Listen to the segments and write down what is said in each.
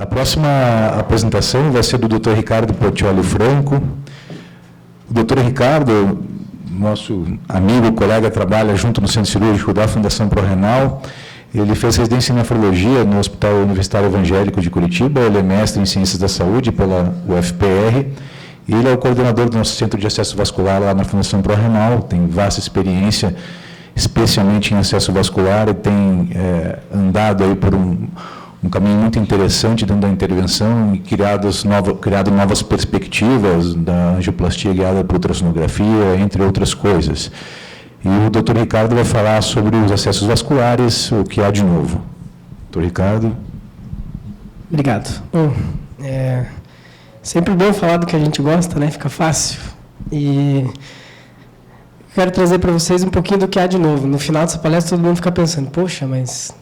A próxima apresentação vai ser do Dr. Ricardo Portioli Franco. O Dr. Ricardo, nosso amigo, colega, trabalha junto no Centro Cirúrgico da Fundação ProRenal. Ele fez residência em nefrologia no Hospital Universitário Evangélico de Curitiba. Ele é mestre em Ciências da Saúde pela UFPR. E ele é o coordenador do nosso Centro de Acesso Vascular lá na Fundação ProRenal. Tem vasta experiência, especialmente em acesso vascular, e tem andado aí por um caminho muito interessante dentro da intervenção e criado novas perspectivas da angioplastia guiada por ultrassonografia, entre outras coisas. E o Dr. Ricardo vai falar sobre os acessos vasculares, o que há de novo. Dr. Ricardo. Obrigado. Bom, sempre bom falar do que a gente gosta, né? Fica fácil. E quero trazer para vocês um pouquinho do que há de novo. No final dessa palestra, todo mundo fica pensando, poxa, mas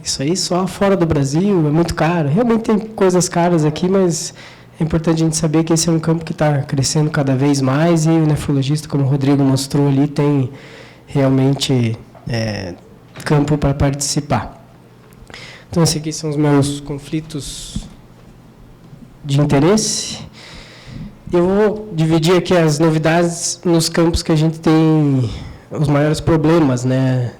isso aí só fora do Brasil, é muito caro. Realmente tem coisas caras aqui, mas é importante a gente saber que esse é um campo que está crescendo cada vez mais e o nefrologista, como o Rodrigo mostrou ali, tem realmente campo para participar. Então, esses aqui são os meus conflitos de interesse. Eu vou dividir aqui as novidades nos campos que a gente tem os maiores problemas, né,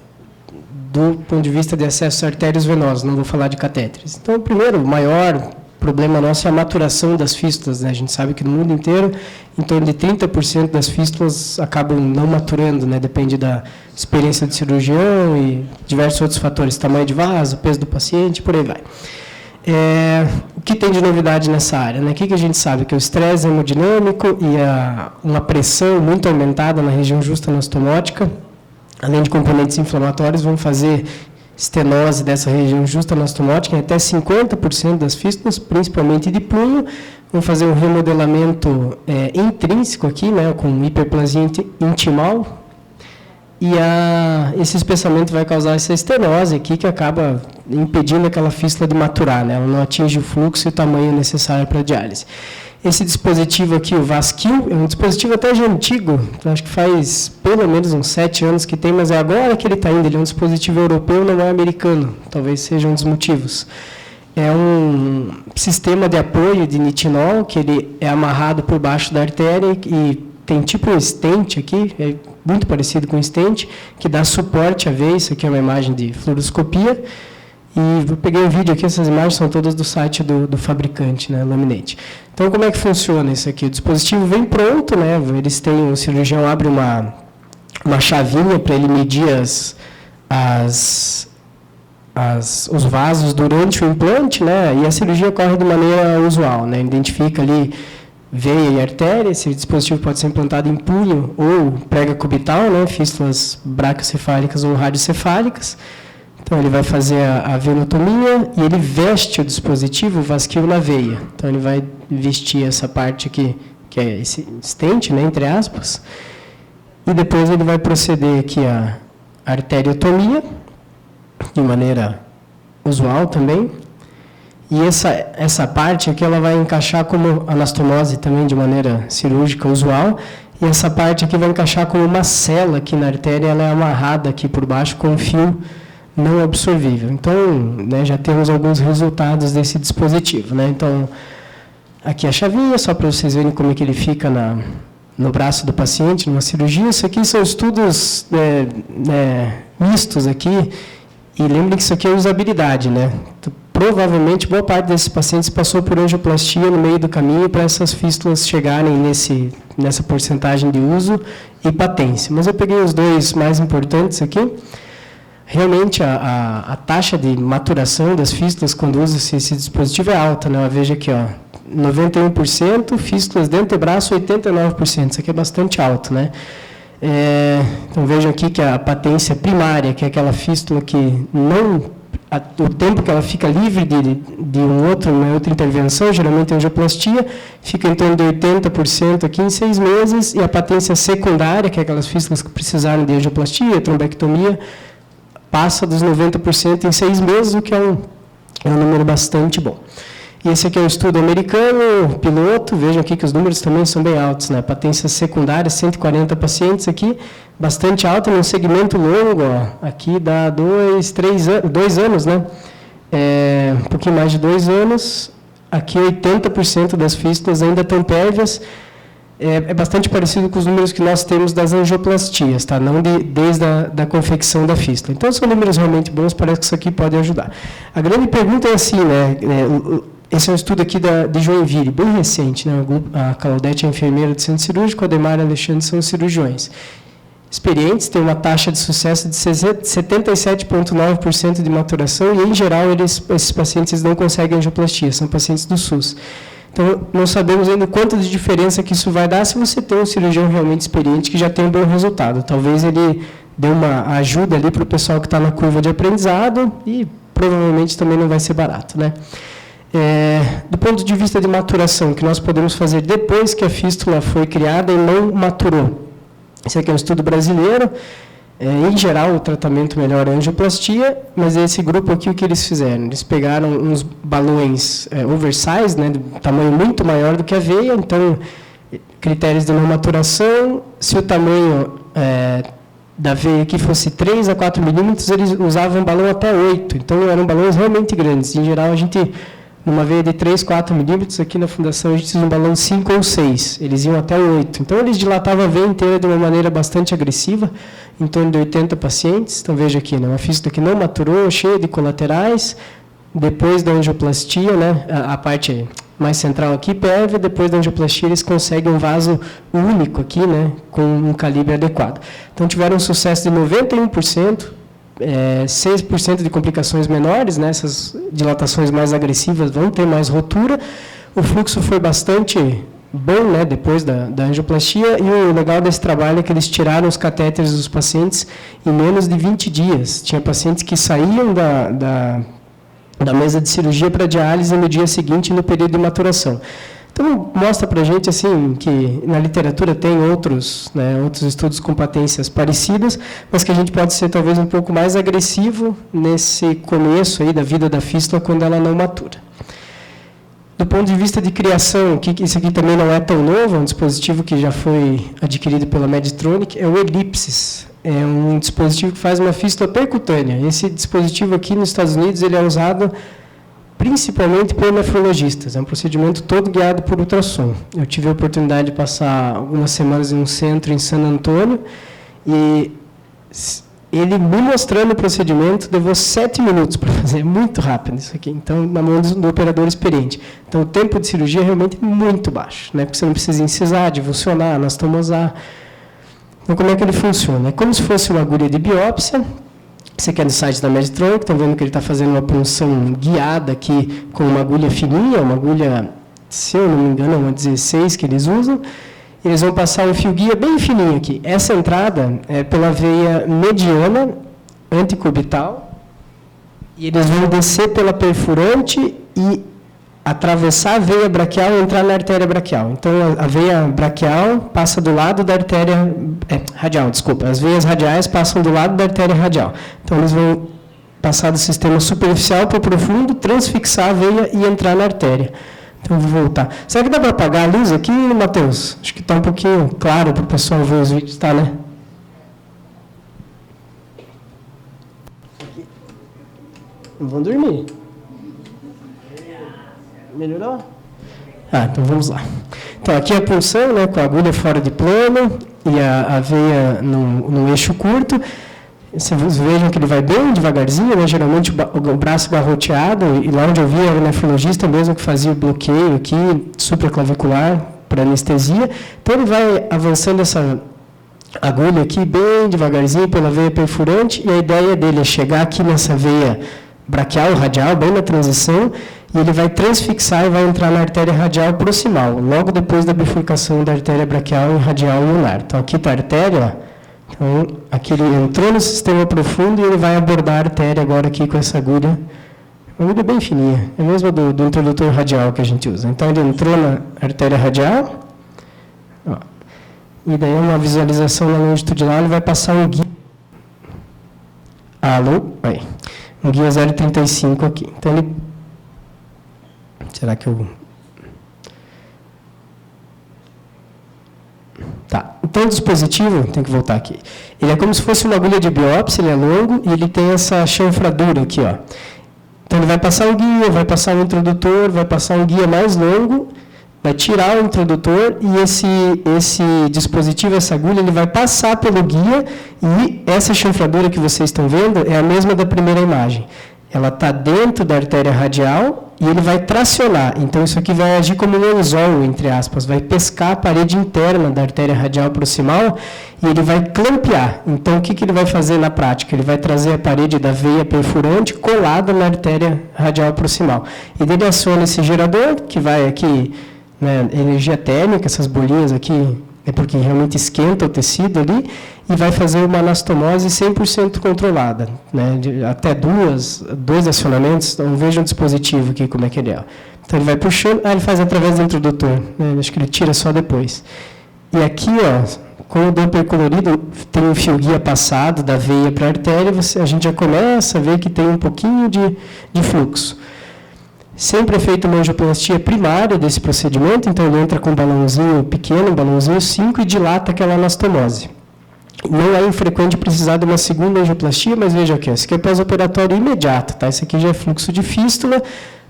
do ponto de vista de acesso a artérias venosas, não vou falar de catéteres. Então, primeiro, o maior problema nosso é a maturação das fístulas, né? A gente sabe que no mundo inteiro, em torno de 30% das fístulas acabam não maturando, né? Depende da experiência do cirurgião e diversos outros fatores, tamanho de vaso, peso do paciente, por aí vai. O que tem de novidade nessa área? Né? O que a gente sabe? Que o estresse hemodinâmico e uma pressão muito aumentada na região justa anastomótica, além de componentes inflamatórios, vão fazer estenose dessa região justa anastomótica em até 50% das fístulas, principalmente de punho, vão fazer um remodelamento intrínseco aqui, né, com hiperplasia intimal, e esse espessamento vai causar essa estenose aqui, que acaba impedindo aquela fístula de maturar, né? Ela não atinge o fluxo e o tamanho necessário para a diálise. Esse dispositivo aqui, o Vasquil, é um dispositivo até já antigo, acho que faz pelo menos uns 7 anos que tem, mas é agora que ele está indo, ele é um dispositivo europeu, não é americano, talvez seja um dos motivos. É um sistema de apoio de nitinol, que ele é amarrado por baixo da artéria e tem tipo um stent aqui, é muito parecido com um stent, que dá suporte à veia. Isso aqui é uma imagem de fluoroscopia. E eu peguei um vídeo aqui, essas imagens são todas do site do fabricante, né, Laminate. Então, como é que funciona isso aqui? O dispositivo vem pronto, né, o cirurgião abre uma chavinha para ele medir os vasos durante o implante, né, e a cirurgia ocorre de maneira usual, né, identifica ali veia e artéria. Esse dispositivo pode ser implantado em punho ou prega cubital, né, fístulas braquiocefálicas ou radiocefálicas. Então, ele vai fazer a venotomia e ele veste o dispositivo Vasquil na veia. Então, ele vai vestir essa parte aqui, que é esse stent, né, entre aspas, e depois ele vai proceder aqui a arteriotomia, de maneira usual também. E essa parte aqui ela vai encaixar como anastomose também de maneira cirúrgica usual. E essa parte aqui vai encaixar como uma cela aqui na artéria, ela é amarrada aqui por baixo com um fio não absorvível. Então, né, já temos alguns resultados desse dispositivo, né? Então, aqui a chavinha, só para vocês verem como é que ele fica no braço do paciente, numa cirurgia. Isso aqui são estudos mistos aqui. E lembrem que isso aqui é usabilidade, né? Provavelmente, boa parte desses pacientes passou por angioplastia no meio do caminho para essas fístulas chegarem nessa porcentagem de uso e patência. Mas eu peguei os dois mais importantes aqui. Realmente, a taxa de maturação das fístulas quando usa esse dispositivo é alta, né? Veja aqui, 91%, fístulas dentro do braço, 89%. Isso aqui é bastante alto, né? Então, vejam aqui que a patência primária, que é aquela fístula que o tempo que ela fica livre de uma outra intervenção, geralmente angioplastia, fica em torno de 80% aqui em 6 meses, e a patência secundária, que é aquelas fístulas que precisaram de angioplastia, trombectomia, passa dos 90% em 6 meses, o que é um número bastante bom. E esse aqui é um estudo americano, piloto. Vejam aqui que os números também são bem altos, né? Patência secundária, 140 pacientes aqui, bastante alta, num segmento longo, aqui dá 2 anos, né? Um pouquinho mais de 2 anos. Aqui 80% das fístulas ainda estão pérvias. É bastante parecido com os números que nós temos das angioplastias, tá? Não desde a confecção da fístula. Então, são números realmente bons, parece que isso aqui pode ajudar. A grande pergunta é assim, né? Esse é um estudo aqui de Joinville, bem recente, né? A Claudete é enfermeira do centro cirúrgico, o Ademar e Alexandre são cirurgiões. Experientes, têm uma taxa de sucesso de 77,9% de maturação e, em geral, esses pacientes não conseguem angioplastia, são pacientes do SUS. Então, não sabemos ainda quanto de diferença que isso vai dar se você tem um cirurgião realmente experiente que já tem um bom resultado. Talvez ele dê uma ajuda ali para o pessoal que está na curva de aprendizado e provavelmente também não vai ser barato, né? Do ponto de vista de maturação, que nós podemos fazer depois que a fístula foi criada e não maturou. Esse aqui é um estudo brasileiro. Em geral, o tratamento melhor é a angioplastia, mas esse grupo aqui, o que eles fizeram? Eles pegaram uns balões oversize, né, de tamanho muito maior do que a veia, então, critérios de não maturação, se o tamanho da veia aqui fosse 3 a 4 milímetros, eles usavam um balão até 8, então eram balões realmente grandes. Em geral, a gente, numa veia de 3, 4 milímetros, aqui na fundação a gente usa um balão 5 ou 6, eles iam até 8. Então, eles dilatavam a veia inteira de uma maneira bastante agressiva, em torno de 80 pacientes. Então, veja aqui, né, uma fístula que não maturou, cheia de colaterais, depois da angioplastia, né, a parte mais central aqui, pérvia, depois da angioplastia eles conseguem um vaso único aqui, né, com um calibre adequado. Então, tiveram um sucesso de 91%, 6% de complicações menores, né, essas dilatações mais agressivas vão ter mais rotura. O fluxo foi bastante bom, né, depois da angioplastia, e o legal desse trabalho é que eles tiraram os catéteres dos pacientes em menos de 20 dias. Tinha pacientes que saíam da mesa de cirurgia para diálise no dia seguinte, no período de maturação. Então, mostra para a gente assim, que na literatura tem outros estudos com patências parecidas, mas que a gente pode ser talvez um pouco mais agressivo nesse começo aí da vida da fístula, quando ela não matura. Do ponto de vista de criação, isso aqui também não é tão novo, é um dispositivo que já foi adquirido pela Medtronic, é o Ellipsis. É um dispositivo que faz uma fístula percutânea. Esse dispositivo aqui nos Estados Unidos ele é usado principalmente por nefrologistas. É um procedimento todo guiado por ultrassom. Eu tive a oportunidade de passar algumas semanas em um centro em San Antônio e ele me mostrando o procedimento levou 7 minutos para fazer, muito rápido isso aqui. Então, na mão do operador experiente. Então, o tempo de cirurgia é realmente muito baixo, né? Porque você não precisa incisar, divulsionar, anastomosar. Então, como é que ele funciona? É como se fosse uma agulha de biópsia. Você quer no site da Medtronic, estão vendo que ele está fazendo uma punção guiada aqui com uma agulha fininha, uma agulha, se eu não me engano, uma 16 que eles usam. Eles vão passar um fio guia bem fininho aqui. Essa entrada é pela veia mediana anticubital, e eles vão descer pela perfurante e atravessar a veia braquial e entrar na artéria braquial. Então, a veia braquial passa do lado da artéria radial, desculpa. As veias radiais passam do lado da artéria radial. Então, eles vão passar do sistema superficial para o profundo, transfixar a veia e entrar na artéria. Então, vou voltar. Será que dá para apagar a luz aqui, Matheus? Acho que está um pouquinho claro para o pessoal ver os vídeos, tá, né? Não vão dormir. Melhorou? Então vamos lá. Então, aqui a punção, né, com a agulha fora de plano e a veia no eixo curto. Vocês vejam que ele vai bem devagarzinho, né? Geralmente o braço garroteado, e lá onde eu vi era o nefrologista mesmo que fazia o bloqueio aqui, supraclavicular, para anestesia. Então, ele vai avançando essa agulha aqui bem devagarzinho pela veia perfurante, e a ideia dele é chegar aqui nessa veia braquial, radial, bem na transição, e ele vai transfixar e vai entrar na artéria radial proximal, logo depois da bifurcação da artéria braquial e radial ulnar. Então, aqui está a artéria. Então, aqui ele entrou no sistema profundo e ele vai abordar a artéria agora aqui com essa agulha. Uma agulha bem fininha, é mesmo do introdutor radial que a gente usa. Então, ele entrou na artéria radial, e daí uma visualização na longitudinal, ele vai passar um guia. Aí. Um guia 0,35 aqui. Então, ele... Será que eu... Tá. Então, o dispositivo, tem que voltar aqui. Ele é como se fosse uma agulha de biópsia, ele é longo e ele tem essa chanfradura aqui, ó. Então, ele vai passar o guia, vai passar o introdutor, vai passar um guia mais longo, vai tirar o introdutor e esse dispositivo, essa agulha, ele vai passar pelo guia e essa chanfradura que vocês estão vendo é a mesma da primeira imagem. Ela está dentro da artéria radial e ele vai tracionar. Então, isso aqui vai agir como um anzol, entre aspas, vai pescar a parede interna da artéria radial proximal e ele vai clampear. Então, o que ele vai fazer na prática? Ele vai trazer a parede da veia perfurante colada na artéria radial proximal. E dele aciona esse gerador, que vai aqui, né, energia térmica, essas bolinhas aqui, é porque realmente esquenta o tecido ali, e vai fazer uma anastomose 100% controlada, né, até dois acionamentos. Então, vejam o dispositivo aqui, como é que ele é. Então, ele vai puxando, ele faz através do introdutor, né, acho que ele tira só depois. E aqui, com o Doppler colorido, tem um fio guia passado da veia para a artéria, a gente já começa a ver que tem um pouquinho de fluxo. Sempre é feita uma angioplastia primária desse procedimento, então ele entra com um balãozinho pequeno, um balãozinho 5, e dilata aquela anastomose. Não é infrequente precisar de uma segunda angioplastia, mas veja aqui, esse aqui é pós-operatório imediato, tá? Esse aqui já é fluxo de fístula,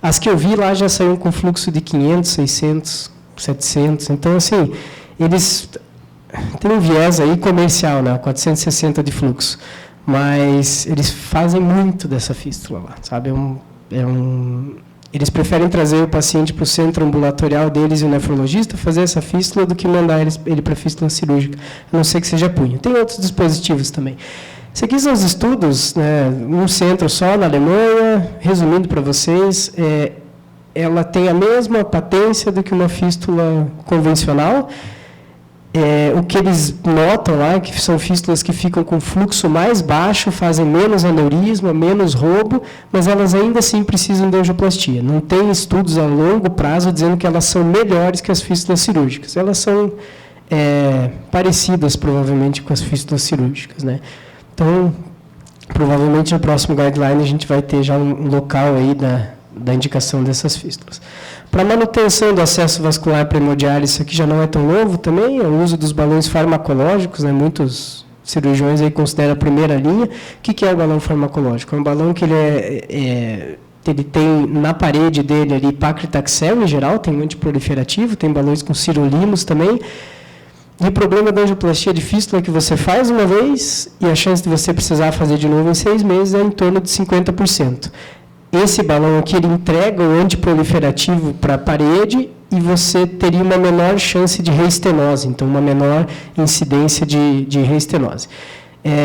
as que eu vi lá já saíram com fluxo de 500, 600, 700, então assim, eles têm um viés aí comercial, né? 460 de fluxo, mas eles fazem muito dessa fístula lá, sabe? Eles preferem trazer o paciente para o centro ambulatorial deles e o nefrologista fazer essa fístula do que mandar ele para a fístula cirúrgica, a não ser que seja punho. Tem outros dispositivos também. Esses aqui são os estudos, né, um centro só na Alemanha, resumindo para vocês, ela tem a mesma patência do que uma fístula convencional. O que eles notam lá, que são fístulas que ficam com fluxo mais baixo, fazem menos aneurisma, menos roubo, mas elas ainda assim precisam de angioplastia. Não tem estudos a longo prazo dizendo que elas são melhores que as fístulas cirúrgicas. Elas são parecidas, provavelmente, com as fístulas cirúrgicas, né? Então, provavelmente, no próximo guideline, a gente vai ter já um local aí da indicação dessas fístulas. Para manutenção do acesso vascular primordial, isso aqui já não é tão novo também, é o uso dos balões farmacológicos, né? Muitos cirurgiões aí consideram a primeira linha. O que é o balão farmacológico? É um balão que ele tem na parede dele ali paclitaxel em geral, tem um antiproliferativo, tem balões com sirolimus também. E o problema da angioplastia de fístula é que você faz uma vez e a chance de você precisar fazer de novo em 6 meses é em torno de 50%. Esse balão aqui, ele entrega o antiproliferativo para a parede e você teria uma menor chance de reestenose, então uma menor incidência de reestenose.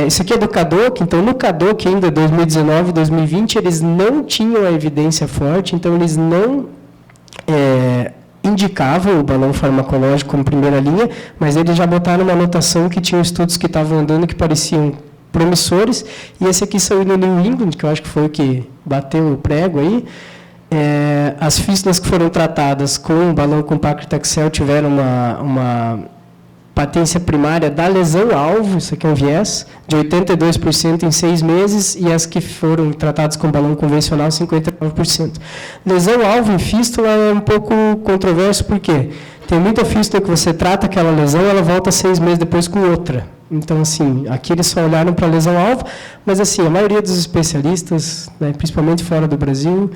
Isso aqui é do CADOC, então no CADOC ainda 2019 e 2020 eles não tinham a evidência forte, então eles não indicavam o balão farmacológico como primeira linha, mas eles já botaram uma anotação que tinham estudos que estavam andando que pareciam promissores, e esse aqui saiu no New England, que eu acho que foi o que bateu o prego aí. As fístulas que foram tratadas com o balão com paclitaxel tiveram uma patência primária da lesão-alvo, isso aqui é um viés, de 82% em 6 meses, e as que foram tratadas com balão convencional, 59%. Lesão-alvo em fístula é um pouco controverso, por quê? Tem muita fístula que você trata aquela lesão, ela volta 6 meses depois com outra. Então, assim, aqui eles só olharam para a lesão-alvo, mas, assim, a maioria dos especialistas, né, principalmente fora do Brasil,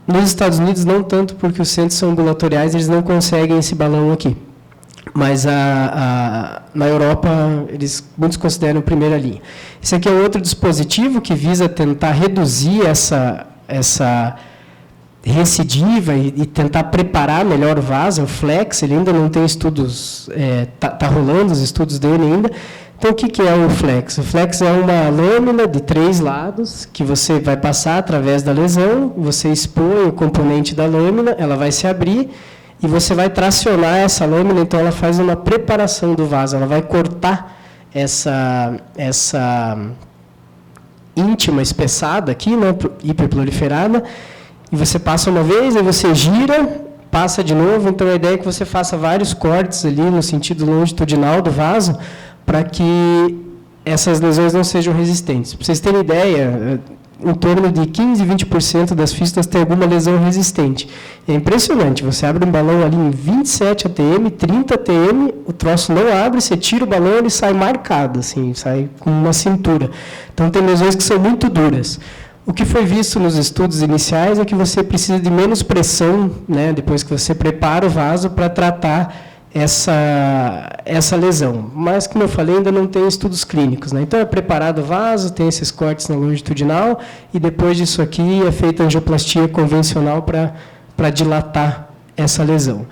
nos Estados Unidos não tanto, porque os centros são ambulatoriais, eles não conseguem esse balão aqui. Mas na Europa, muitos consideram primeira linha. Esse aqui é outro dispositivo que visa tentar reduzir essa recidiva e tentar preparar melhor o vaso, o flex. Ele ainda não tem estudos, está rolando os estudos dele ainda. Então, o que é o flex? O flex é uma lâmina de 3 lados que você vai passar através da lesão, você expõe o componente da lâmina, ela vai se abrir e você vai tracionar essa lâmina, então ela faz uma preparação do vaso, ela vai cortar essa íntima espessada aqui, né, hiperproliferada, e você passa uma vez, aí você gira, passa de novo. Então, a ideia é que você faça vários cortes ali no sentido longitudinal do vaso, para que essas lesões não sejam resistentes. Para vocês terem ideia, em torno de 15% a 20% das fístulas tem alguma lesão resistente. É impressionante, você abre um balão ali em 27 atm, 30 atm, o troço não abre, você tira o balão, ele sai marcado, assim, sai com uma cintura. Então, tem lesões que são muito duras. O que foi visto nos estudos iniciais é que você precisa de menos pressão, né, depois que você prepara o vaso para tratar essa lesão. Mas, como eu falei, ainda não tem estudos clínicos, né? Então, é preparado o vaso, tem esses cortes na longitudinal, e depois disso aqui é feita a angioplastia convencional para dilatar essa lesão.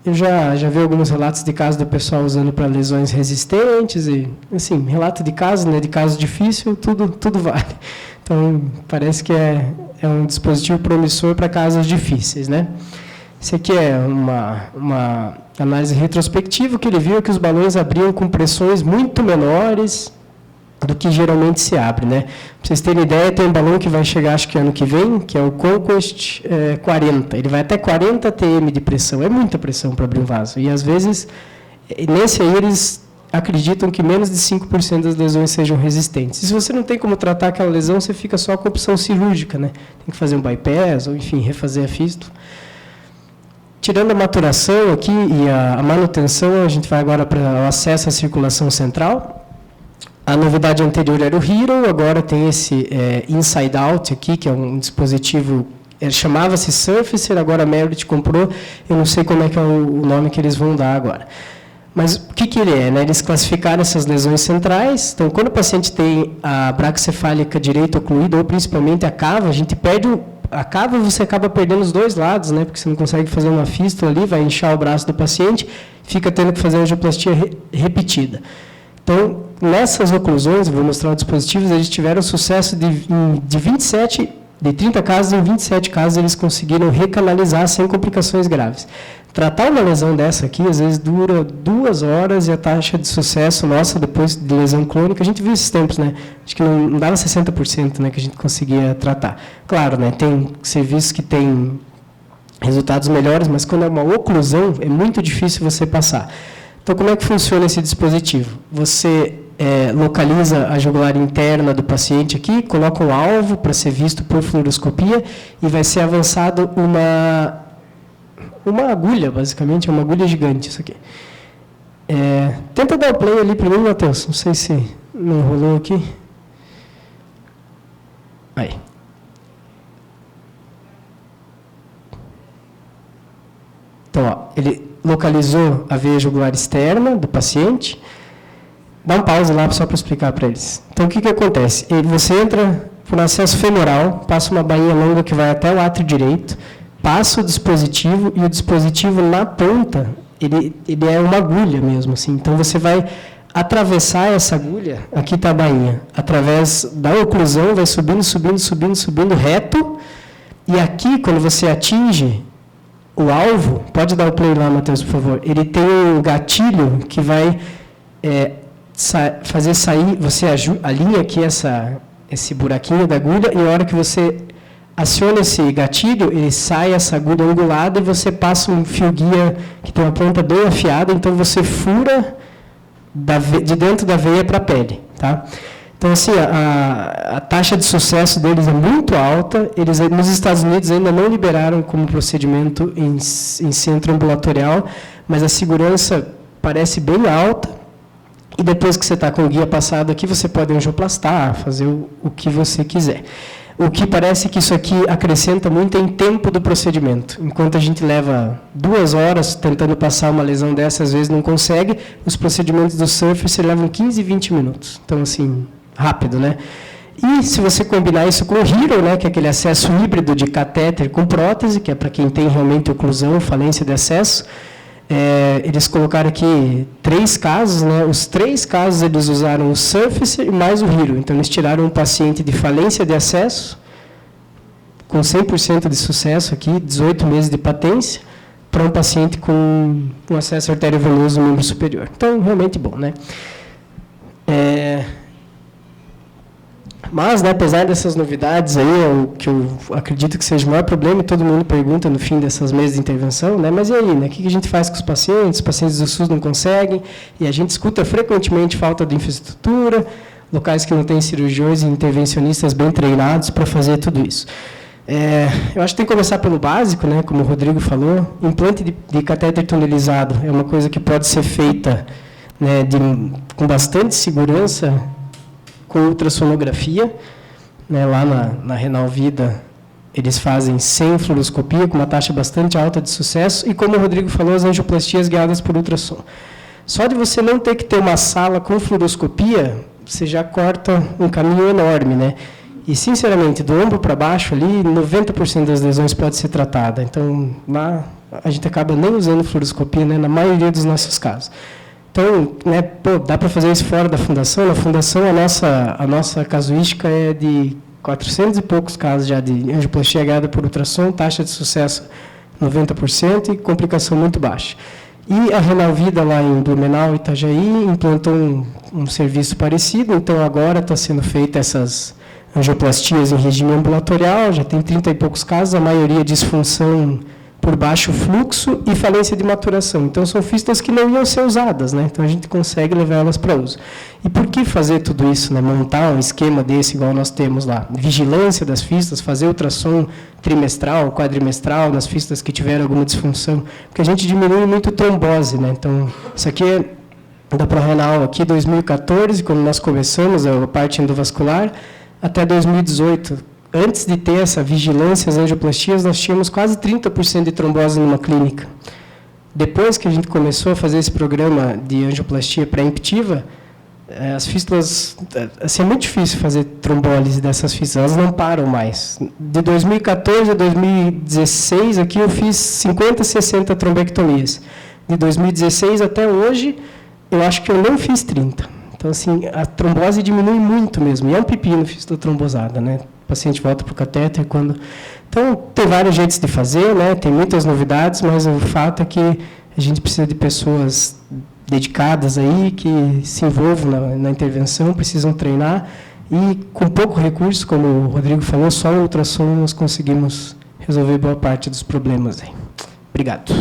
Eu já vi alguns relatos de casos do pessoal usando para lesões resistentes, e, assim, relato de caso, né, de caso difícil, tudo vale. Então, parece que é um dispositivo promissor para casos difíceis, né? Esse aqui é uma análise retrospectiva. O que ele viu é que os balões abriam com pressões muito menores do que geralmente se abre, né? Para vocês terem ideia, tem um balão que vai chegar, acho que ano que vem, que é o Conquest 40. Ele vai até 40 TM de pressão. É muita pressão para abrir um vaso. E, às vezes, nesse aí, eles acreditam que menos de 5% das lesões sejam resistentes. E se você não tem como tratar aquela lesão, você fica só com a opção cirúrgica, né? Tem que fazer um bypass, ou, enfim, refazer a fístula. Tirando a maturação aqui e a manutenção, a gente vai agora para o acesso à circulação central. A novidade anterior era o Hero, agora tem esse Inside Out aqui, que é um dispositivo, chamava-se Surfacer, agora a Merit comprou, eu não sei como é que é o nome que eles vão dar agora. Mas o que ele é? Né? Eles classificaram essas lesões centrais. Então, quando o paciente tem a braquicefálica direita ocluída, ou principalmente a cava, a gente perde a cava, você acaba perdendo os dois lados, né? Porque você não consegue fazer uma fístula ali, vai inchar o braço do paciente, fica tendo que fazer uma angioplastia repetida. Então, nessas oclusões, vou mostrar os dispositivos, eles tiveram sucesso de 30 casos, em 27 casos eles conseguiram recanalizar sem complicações graves. Tratar uma lesão dessa aqui, às vezes, dura 2 horas, e a taxa de sucesso nossa, depois de lesão crônica, a gente viu esses tempos, né? Acho que não dava 60%, né, que a gente conseguia tratar. Claro, né, tem serviços que têm resultados melhores, mas quando é uma oclusão, é muito difícil você passar. Então, como é que funciona esse dispositivo? Você localiza a jugular interna do paciente aqui, coloca um alvo para ser visto por fluoroscopia, e vai ser avançado uma agulha, basicamente, é uma agulha gigante isso aqui. Tenta dar o play ali para mim, Matheus, não sei se não rolou aqui. Aí. Então, ó, ele localizou a veia jugular externa do paciente. Dá um pause lá só para explicar para eles. Então, o que acontece? Você entra por acesso femoral, passa uma bainha longa que vai até o átrio direito, passa o dispositivo, e o dispositivo na ponta, ele é uma agulha mesmo, assim. Então, você vai atravessar essa agulha, aqui está a bainha, através da oclusão, vai subindo reto, e aqui, quando você atinge o alvo, pode dar o play lá, Matheus, por favor, ele tem um gatilho que vai fazer sair, você alinha aqui esse buraquinho da agulha, e a hora que você aciona esse gatilho, ele sai essa agulha angulada, e você passa um fio guia que tem uma ponta bem afiada, então você fura de dentro da veia para a pele, tá? Então, assim, a taxa de sucesso deles é muito alta. Eles, nos Estados Unidos, ainda não liberaram como procedimento em centro ambulatorial, mas a segurança parece bem alta. E depois que você está com o guia passado aqui, você pode angioplastar, fazer o que você quiser. O que parece que isso aqui acrescenta muito em tempo do procedimento. Enquanto a gente leva 2 horas tentando passar uma lesão dessa, às vezes não consegue, os procedimentos do Surface levam 15, 20 minutos. Então, assim, rápido, né? E se você combinar isso com o Hero, né, que é aquele acesso híbrido de catéter com prótese, que é para quem tem realmente oclusão, falência de acesso, eles colocaram aqui 3 casos, né? Os 3 casos eles usaram o Surface e mais o Hero. Então, eles tiraram um paciente de falência de acesso, com 100% de sucesso aqui, 18 meses de patência, para um paciente com um acesso arteriovenoso no membro superior. Então, realmente bom, né? Mas, né, apesar dessas novidades aí, o que eu acredito que seja o maior problema, e todo mundo pergunta no fim dessas mesas de intervenção, né, mas e aí, né, o que a gente faz com os pacientes? Os pacientes do SUS não conseguem, e a gente escuta frequentemente falta de infraestrutura, locais que não têm cirurgiões e intervencionistas bem treinados para fazer tudo isso. Eu acho que tem que começar pelo básico, né, como o Rodrigo falou. Implante de catéter tunelizado é uma coisa que pode ser feita, né, com bastante segurança, com ultrassonografia. né, lá na Renal Vida, eles fazem sem fluoroscopia, com uma taxa bastante alta de sucesso, e como o Rodrigo falou, as angioplastias guiadas por ultrassom. Só de você não ter que ter uma sala com fluoroscopia, você já corta um caminho enorme, né? E, sinceramente, do ombro para baixo, ali, 90% das lesões pode ser tratada. Então, lá, a gente acaba nem usando fluoroscopia, né, na maioria dos nossos casos. Então, né, dá para fazer isso fora da fundação. Na fundação, a nossa casuística é de 400 e poucos casos já de angioplastia guiada por ultrassom, taxa de sucesso 90% e complicação muito baixa. E a Renal Vida, lá em Blumenau, Itajaí, implantou um serviço parecido, então agora está sendo feita essas angioplastias em regime ambulatorial, já tem 30 e poucos casos, a maioria disfunção por baixo fluxo e falência de maturação. Então, são fístulas que não iam ser usadas, né? Então, a gente consegue levar elas para uso. E por que fazer tudo isso, né? Montar um esquema desse, igual nós temos lá? Vigilância das fístulas, fazer ultrassom trimestral, quadrimestral, nas fístulas que tiveram alguma disfunção, porque a gente diminui muito trombose, né? Então, isso aqui é da ProRenal, aqui, 2014, quando nós começamos a parte endovascular, até 2018, antes de ter essa vigilância às angioplastias, nós tínhamos quase 30% de trombose numa clínica. Depois que a gente começou a fazer esse programa de angioplastia pré-emptiva, as fístulas, assim, é muito difícil fazer trombólise dessas fístulas, elas não param mais. De 2014 a 2016, aqui eu fiz 50, 60 trombectomias. De 2016 até hoje, eu acho que eu não fiz 30. Então, assim, a trombose diminui muito mesmo. E é um pepino fístula trombosada, né? O paciente volta para o catéter quando... Então, tem vários jeitos de fazer, né? Tem muitas novidades, mas o fato é que a gente precisa de pessoas dedicadas aí, que se envolvam na intervenção, precisam treinar, e com pouco recurso, como o Rodrigo falou, só o ultrassom nós conseguimos resolver boa parte dos problemas aí. Obrigado.